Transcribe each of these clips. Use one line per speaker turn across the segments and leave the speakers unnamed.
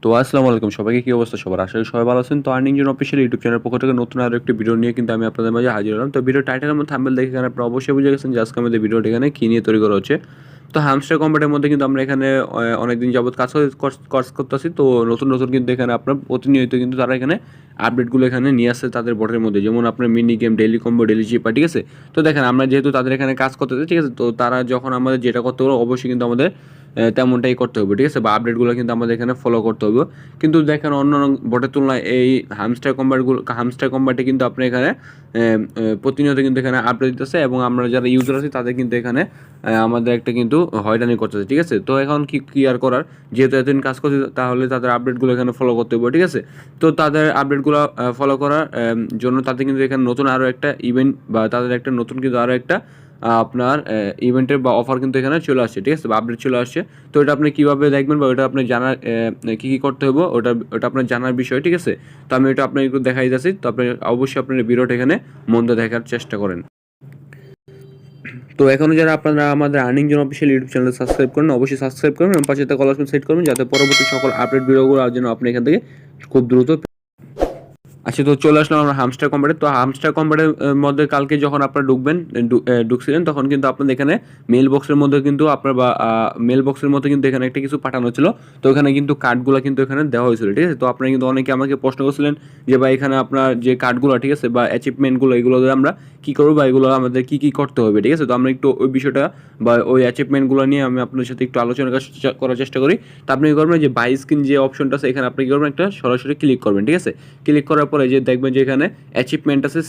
তো আসসালামু আলাইকুম সবাইকে, কি অবস্থা সবার? আশা করি সবাই ভালো আছেন। তো earning zone official YouTube channel পক্ষ থেকে নতুন আরো একটি ভিডিও নিয়ে কিন্তু আমি আপনাদের মাঝে হাজির হলাম। তো ভিডিও টাইটেল এবং থাম্বনেল দেখে এখানে আপনারা অবশ্যই বুঝে গেছেন যে আজকে আমাদের ভিডিওটি এখানে কী নিয়ে তৈরি করা হচ্ছে। তো হামস্টার কম্বাটের মধ্যে কিন্তু আমরা এখানে অনেকদিন যাবত কাজ করতেছি। তো নতুন কিন্তু এখানে আপনার প্রতিনিয়ত কিন্তু তারা এখানে আপডেটগুলো এখানে নিয়ে আসছে তাদের বটের মধ্যে, যেমন আপনার mini game, daily combo, daily cipher, ঠিক আছে। তো দেখেন আমরা যেহেতু তাদের এখানে কাজ করতেছি, ঠিক আছে, তো তারা যখন আমাদের যেটা করতে হবে অবশ্যই কিন্তু আমাদের তেমনটাই করতে হবে, ঠিক আছে, বা আপডেটগুলো কিন্তু আমাদের এখানে ফলো করতে হবে। কিন্তু দেখেন অন্য বটের তুলনায় এই হামস্টার কম্বাটে কিন্তু আপনি এখানে প্রতিনিয়ত কিন্তু এখানে আপডেট দিতেছে, এবং আমরা যারা ইউজার আছি তাদের কিন্তু এখানে আমাদের একটা কিন্তু হয়রানি করতেছে, ঠিক আছে। তো এখন কি আর করার, যেহেতু এতদিন কাজ করছে তাহলে তাদের আপডেটগুলো এখানে ফলো করতে হবে, ঠিক আছে। তো তাদের আপডেটগুলো ফলো করার জন্য তাদের কিন্তু এখানে নতুন আরও একটা ইভেন্ট বা তাদের একটা নতুন কিন্তু আরও একটা আপনার ইভেন্টের বা অফার কিন্তু এখানে চলে আসছে, ঠিক আছে, বা আপডেট চলে আসছে। তো এটা আপনি কীভাবে দেখবেন বা ওটা আপনি জানার কী করতে হবে ওটা আপনার জানার বিষয়, ঠিক আছে। তো আমি এটা আপনাকে একটু দেখাই যাচ্ছি। তো আপনি অবশ্যই আপনার ভিডিওটা এখানে মন দিয়ে দেখার চেষ্টা করেন। তো এখনও যারা আপনারা আমাদের earning zone official YouTube channel subscribe করেন, অবশ্যই সাবস্ক্রাইব করবেন এবং পাশে কল আইকন সেট করবেন, যাতে পরবর্তী সকল আপডেট ভিডিওগুলো যেন আপনি এখান থেকে খুব দ্রুত। আচ্ছা, তো চলে আসলাম আমরা হামস্টার কম্বাটে। তো হামস্টার কম্বাটের মধ্যে কালকে যখন আপনারা ঢুকছিলেন তখন কিন্তু আপনাদের এখানে মেল বক্সের মধ্যে কিন্তু আপনার বা মেল বক্সের মধ্যে কিন্তু এখানে একটা কিছু পাঠানো ছিল। তো এখানে কিন্তু কার্ডগুলো কিন্তু এখানে দেওয়া হয়েছিল, ঠিক আছে। তো আপনারা কিন্তু অনেকে আমাকে প্রশ্ন করছিলেন যে ভাই এখানে আপনার যে কার্ডগুলো, ঠিক আছে, বা অ্যাচিভমেন্টগুলো, এগুলো আমরা কী করবো বা এগুলো আমাদের কী করতে হবে, ঠিক আছে। তো আমরা একটু ওই বিষয়টা বা ওই অ্যাচিভমেন্টগুলো নিয়ে আমি আপনাদের সাথে একটু আলোচনা করার চেষ্টা করি। তো আপনি কী করবেন, যে বাই স্ক্রিন যে অপশনটা আছে এখানে আপনি কী করবেন, একটা সরাসরি ক্লিক করবেন, ঠিক আছে। ক্লিক করার পরে যে দেখবেন যে এখানে অ্যাচিভমেন্ট আছে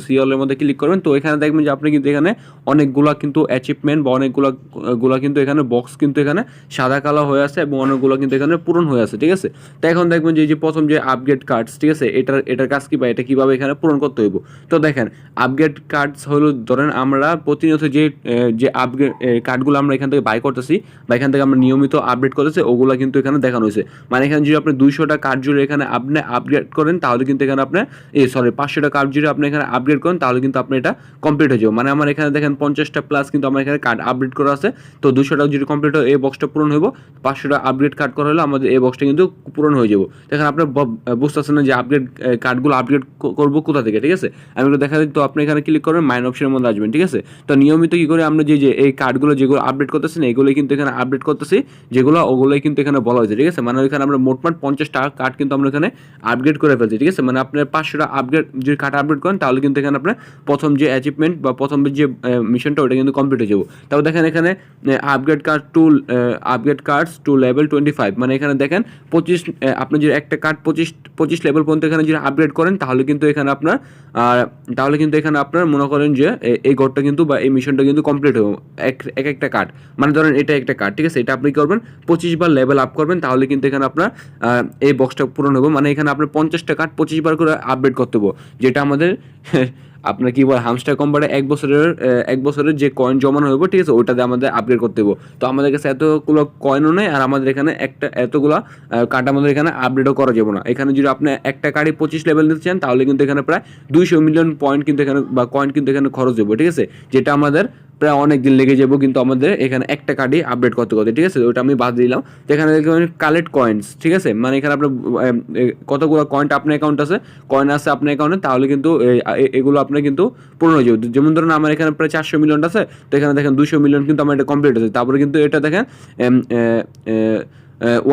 সিওলের মধ্যে ক্লিক করবেন। তো এখানে দেখবেন যে আপনি কিন্তু এখানে অনেকগুলা কিন্তু অ্যাচিভমেন্ট বা অনেকগুলা কিন্তু এখানে বক্স কিন্তু এখানে সাদা কালো হয়ে আছে এবং অনেকগুলো কিন্তু এখানে পূরণ হয়ে আছে, ঠিক আছে। তো এখন দেখবেন যে প্রথম যে আপগ্রেড কার্ডস, ঠিক আছে, এটার কাজ কি বা এটা কীভাবে এখানে পূরণ করতে হইব। তো দেখেন আপগ্রেড কার্ডস হলো, ধরেন আমরা প্রতিনিয়ত যে আপগ্রেড কার্ডগুলো আমরা এখান থেকে বাই করতেছি বা এখান থেকে আমরা নিয়মিত আপডেট করতেছি, ওগুলো কিন্তু এখানে দেখানো হয়েছে। মানে এখানে যদি আপনি 200টা কার্ড জুড়ে এখানে আপনি আপগ্রেড করেন তাহলে কিন্তু এখানে আপনার 500টা কার্ড যদি আপনি এখানে আপগ্রেড করেন তাহলে কিন্তু আপনি এটা কমপ্লিট হয়ে যাবে। মানে আমার এখানে দেখেন 50টা প্লাস কিন্তু আমার এখানে কার্ড আপগ্রেড করা আছে। তো 200টা যদি কমপ্লিট হয় এই বক্সটা পূরণ হইব, 500টা আপগ্রেড কার্ড করা হলে আমাদের এই বক্সটা কিন্তু পূরণ হয়ে যাবো। দেখেন আপনি বুঝতেছেন না যে আপগ্রেড কার্ডগুলো আপগ্রেড করবো কোথা থেকে, ঠিক আছে। আমি একটু দেখা দিই। তো আপনি এখানে ক্লিক করবেন, মাইন অপশনের মধ্যে আসবেন, ঠিক আছে। তো নিয়মিত কী করে আমরা যে এই কার্ডগুলো যেগুলো আপডেট করতেছি না এগুলোই কিন্তু এখানে আপডেট করতেছি, ওগুলোই কিন্তু এখানে বলা হয়েছে, ঠিক আছে। মানে ওইখানে আমরা মোটমাট 50টা কার্ড কিন্তু আমরা এখানে আপগ্রেড করে ফেলছি, ঠিক আছে। মানে আপনার 500টা আপগ্রেড যদি কার্ড আপগ্রেড করেন তাহলে কিন্তু এখানে আপনার প্রথম যে অ্যাচিভমেন্ট বা প্রথম যে মিশনটা ওটা কিন্তু কমপ্লিট হয়ে যাবো। তারপর দেখেন এখানে আপগ্রেড কার্ডস টু লেভেল 25, মানে এখানে দেখেন 25, আপনি যদি একটা কার্ড 25 লেভেল পর্যন্ত এখানে যদি আপগ্রেড করেন তাহলে কিন্তু এখানে আপনার মনে করেন যে এই গড়টা কিন্তু বা এই মিশনটা কিন্তু কমপ্লিট হবে একটা কার্ড। মানে ধরেন এটা একটা কার্ড, ঠিক আছে, এটা আপনি করবেন 25 বার লেভেল আপ করবেন তাহলে কিন্তু এখানে আপনার এই বক্সটা পূরণ হবে। মানে এখানে আপনার 50টা কার্ড 25 বার করে আপডেট করতে হবে, যেটা আমাদের আপনার কি বলে হামস্টার কম্বাটে এক বছরের যে কয়েন জমানো হবে, ঠিক আছে, ওইটাতে আমাদের আপগ্রেড করতে হবে। তো আমাদের কাছে এতগুলো কয়েনও নেই, আর আমাদের এখানে এতগুলো কার্ড আমাদের এখানে আপডেটও করা যাবে না। এখানে যদি আপনি একটা কার্ডে 25 লেভেল নিতে চান তাহলে কিন্তু এখানে প্রায় 200 মিলিয়ন পয়েন্ট কিন্তু এখানে বা কয়েন কিন্তু এখানে খরচ হবে, ঠিক আছে, যেটা আমাদের প্রায় অনেক দিন লেগে যাবো কিন্তু আমাদের এখানে একটা কার্ডই আপডেট করতে, ঠিক আছে। ওটা আমি বাদ দিলাম। তো এখানে দেখবেন কালেক্ট কয়েন্স, ঠিক আছে, মানে এখানে আপনার কতগুলো কয়েন আপনার অ্যাকাউন্ট আছে, কয়েন আছে আপনার অ্যাকাউন্টে, তাহলে কিন্তু এগুলো আপনার কিন্তু পূরণ হয়ে যাবে। যেমন ধরুন আমার এখানে প্রায় 400 মিলিয়ন আছে, তো এখানে দেখেন 200 মিলিয়ন কিন্তু আমার এটা কমপ্লিট আছে। তারপরে কিন্তু এটা দেখেন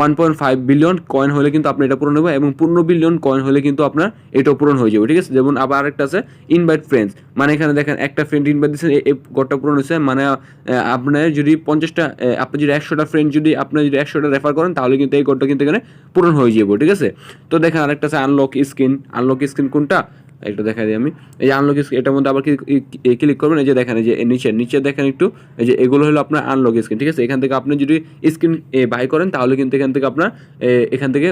1.5 বিলিয়ন কয়েন হলে কিন্তু আপনি এটা পূরণ হবে, এবং 15 বিলিয়ন কয়েন হলে কিন্তু আপনার এটাও পূরণ হয়ে যাবে, ঠিক আছে। যেমন আবার আরেকটা আছে ইনভাইট ফ্রেন্ডস, মানে এখানে দেখেন একটা ফ্রেন্ড ইনভাইট দিচ্ছেন, এই গড়টা পূরণ হয়েছে। মানে আপনার যদি 50টা আপনি যদি 100টা ফ্রেন্ড যদি আপনি যদি 100টা রেফার করেন তাহলে কিন্তু এই গড়টা কিন্তু এখানে পূরণ হয়ে যাবে, ঠিক আছে। তো দেখেন আরেকটা আছে আনলক স্ক্রিন কোনটা একটু দেখা দিই আমি। এই যে আনলক স্ক্রিন, এটার মধ্যে আবার ক্লিক করবেন। এই যে দেখেন এই যে নিচে দেখেন একটু, এই যে এগুলো হলো আপনার আনলক স্ক্রিন, ঠিক আছে। এখান থেকে আপনি যদি স্ক্রিন বাই করেন তাহলে কিন্তু এখান থেকে আপনার এখান থেকে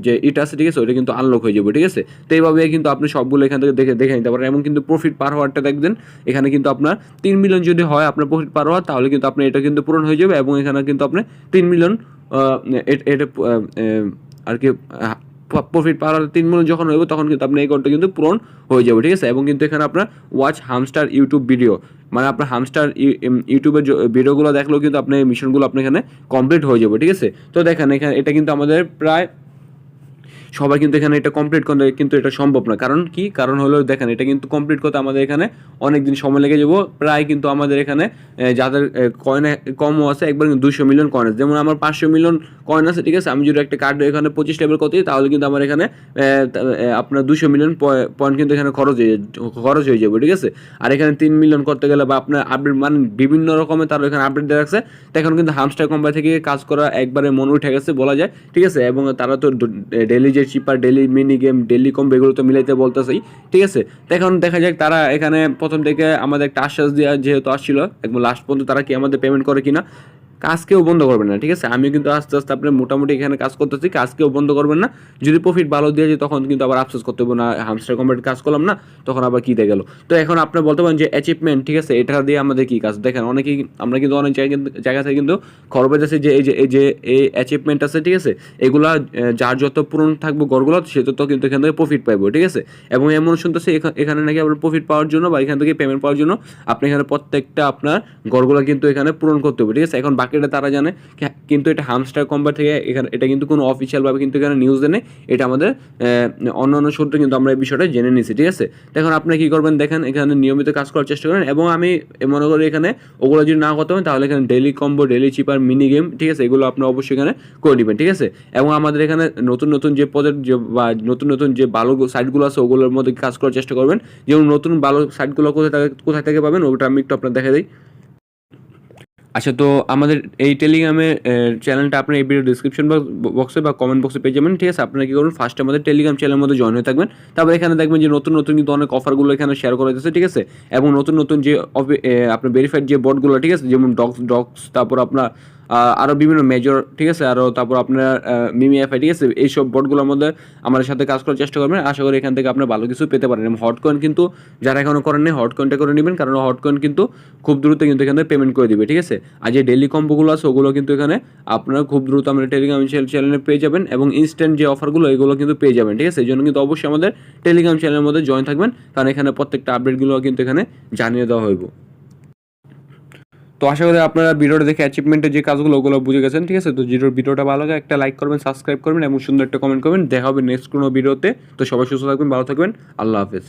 যে ইটা আছে, ঠিক আছে, ওইটা কিন্তু আনলক হয়ে যাবে, ঠিক আছে। তো এইভাবে কিন্তু আপনি সবগুলো এখান থেকে দেখে নিতে পারেন। এবং কিন্তু প্রফিট পার হওয়ারটা দেখবেন এখানে কিন্তু আপনার 3 মিলিয়ন যদি হয় আপনার প্রফিট পার হওয়ার, তাহলে কিন্তু আপনি এটা কিন্তু পূরণ হয়ে যাবে, এবং এখানে কিন্তু আপনি 3 মিলিয়ন এটা আর কি প্রফিট পাওয়ার 3 মিলিয়ন যখন হইব তখন কিন্তু আপনার এই কোডটা কিন্তু পূরণ হয়ে যাবে, ঠিক আছে। এবং কিন্তু এখানে আপনার ওয়াচ হামস্টার ইউটিউব ভিডিও, মানে আপনার হামস্টার ইউটিউবের ভিডিওগুলো দেখলেও কিন্তু আপনার এই মিশনগুলো আপনার এখানে কমপ্লিট হয়ে যাবে, ঠিক আছে। তো দেখেন এখানে এটা কিন্তু আমাদের প্রায় সবাই কিন্তু এখানে এটা কমপ্লিট করতে কিন্তু এটা সম্ভব না। কারণ কি? কারণ হলো দেখেন এটা কিন্তু কমপ্লিট করতে আমাদের এখানে অনেক দিন সময় লেগে যাবো। প্রায় কিন্তু আমাদের এখানে যাদের কয়েনে কমও আছে একবার 200 মিলিয়ন কয়েন আছে। যেমন আমার 500 মিলিয়ন কয়েন আছে, ঠিক আছে? আমি যদি একটা কার্ড এখানে 25 লেভেল করতে যাই তাহলে কিন্তু আমার এখানে আপনার 200 মিলিয়ন পয়েন্ট কিন্তু এখানে খরচ হয়ে যাবে, ঠিক আছে? আর এখানে 3 মিলিয়ন করতে গেলে বা আপনার আপডেট মানে বিভিন্ন রকমের তারা এখানে আপডেট দিয়ে রাখছে। তো এখন কিন্তু হামস্টার কোম্পানি থেকে কাজ করা একবারে মন উঠে গেছে বলা যায়, ঠিক আছে? এবং তারা তো ডেলি যে cipher, daily mini game, daily combo এগুলো তো মিলাইতে বলতেছেই, ঠিক আছে? তো এখন দেখা যাক তারা এখানে প্রথম থেকে আমাদের একটা আশ্বাস দেওয়া যেহেতু আসছিল, একদম লাস্ট পর্যন্ত তারা কি আমাদের পেমেন্ট করে কিনা। কাজ কেউ বন্ধ করবেন না, ঠিক আছে? আমিও কিন্তু আস্তে আস্তে আপনার মোটামুটি এখানে কাজ করতেছি, কাজ কেউ বন্ধ করবেন না। যদি প্রফিট ভালো দিয়ে যায় তখন কিন্তু আবার আফসোস করতে হবে না, হামস্টার কোম্পানির কাজ করলাম না, তখন আবার কী দিয়ে গেল। তো এখন আপনি বলতে পারেন যে অ্যাচিভমেন্ট, ঠিক আছে? এটা দিয়ে আমাদের কী কাজ দেখেন, অনেকেই আমরা কিন্তু অনেক জায়গা থেকে কিন্তু খবর পেয়েছি যে এই অ্যাচিভমেন্ট আছে, ঠিক আছে? এগুলা যার যত পূরণ থাকবে গড়গুলো সে তত কিন্তু এখান থেকে প্রফিট পাইবো, ঠিক আছে? এবং এমন শুনতেছে এখানে নাকি আপনার প্রফিট পাওয়ার জন্য বা এখান থেকে পেমেন্ট পাওয়ার জন্য আপনি এখানে প্রত্যেকটা আপনার গড়গুলো কিন্তু এখানে পূরণ করতে হবে, ঠিক আছে? এখন বাকিটা তারা জানে, কিন্তু এটা হামস্টার কোম্পানি থেকে এখানে এটা কিন্তু কোনো অফিসিয়ালভাবে কিন্তু এখানে নিউজ দেয়, এটা আমাদের অন্য অন্য সূত্রে কিন্তু আমরা এই বিষয়টা জেনে নিছি, ঠিক আছে? এখন আপনি কী করবেন দেখেন, এখানে নিয়মিত কাজ করার চেষ্টা করেন এবং আমি মনে করি এখানে ওগুলো যদি না করতে পারেন তাহলে এখানে ডেলি কম্বো, ডেলি চিপার, মিনি গেম, ঠিক আছে? এগুলো আপনার অবশ্যই এখানে করে নেবেন, ঠিক আছে? এবং আমাদের এখানে নতুন নতুন যে প্রজেক্ট বা নতুন নতুন যে ভালো সাইটগুলো আছে ওগুলোর মধ্যে কাজ করার চেষ্টা করবেন। যেমন নতুন ভালো সাইটগুলো কোথায় থেকে পাবেন ওটা আমি একটু আপনার দেখা দিই। আচ্ছা, তো আমাদের এই টেলিগ্রামের চ্যানেলটা আপনি এই ভিডিও ডিসক্রিপশন বক্সে বা কমেন্ট বক্সে পেয়ে যাবেন, ঠিক আছে? আপনারা কী করুন, ফার্স্টে আমাদের টেলিগ্রাম চ্যানেলের মধ্যে জয়েন হয়ে থাকবেন। তারপর এখানে দেখবেন যে নতুন নতুন কিন্তু অনেক অফারগুলো এখানে শেয়ার করা যাচ্ছে, ঠিক আছে? এবং নতুন নতুন যে আপনার ভেরিফাইড যে বটগুলো, ঠিক আছে? যেমন ডক্স, তারপর আপনার আরও বিভিন্ন মেজর, ঠিক আছে? আরও তারপর আপনার মিমিএফআই, ঠিক আছে? এইসব বটগুলোর মধ্যে আমাদের সাথে কাজ করার চেষ্টা করবেন। আশা করি এখান থেকে আপনার ভালো কিছু পেতে পারেন। এবং হট কয়েন কিন্তু যারা এখনও করেন নি হট কয়েনটা করে নেবেন, কারণ হট কয়েন কিন্তু খুব দ্রুত কিন্তু এখানে পেমেন্ট করে দিবে, ঠিক আছে? আর যে ডেলি কম্বোগুলো আছে ওগুলো কিন্তু এখানে আপনারা খুব দ্রুত আমাদের টেলিগ্রাম চ্যানেলে পেয়ে যাবেন এবং ইনস্ট্যান্ট যে অফারগুলো এগুলো কিন্তু পেয়ে যাবেন, ঠিক আছে? এই জন্য কিন্তু অবশ্যই আমাদের টেলিগ্রাম চ্যানেলের মধ্যে জয়েন থাকবেন, কারণ এখানে প্রত্যেকটা আপডেটগুলো কিন্তু এখানে জানিয়ে দেওয়া হইব। তো আশা করি আপনারা ভিডিওটা দেখে অ্যাচিভমেন্টের যে কাজগুলো ওগুলো বুঝে গেছেন, ঠিক আছে? তো ভিডিওটা ভালো লাগে একটা লাইক করবেন, সাবস্ক্রাইব করবেন এবং সুন্দর একটা কমেন্ট করবেন। দেখা হবে নেক্সট কোনো ভিডিওতে। তো সবাই সুস্থ থাকবেন, ভালো থাকবেন, আল্লাহ হাফেজ।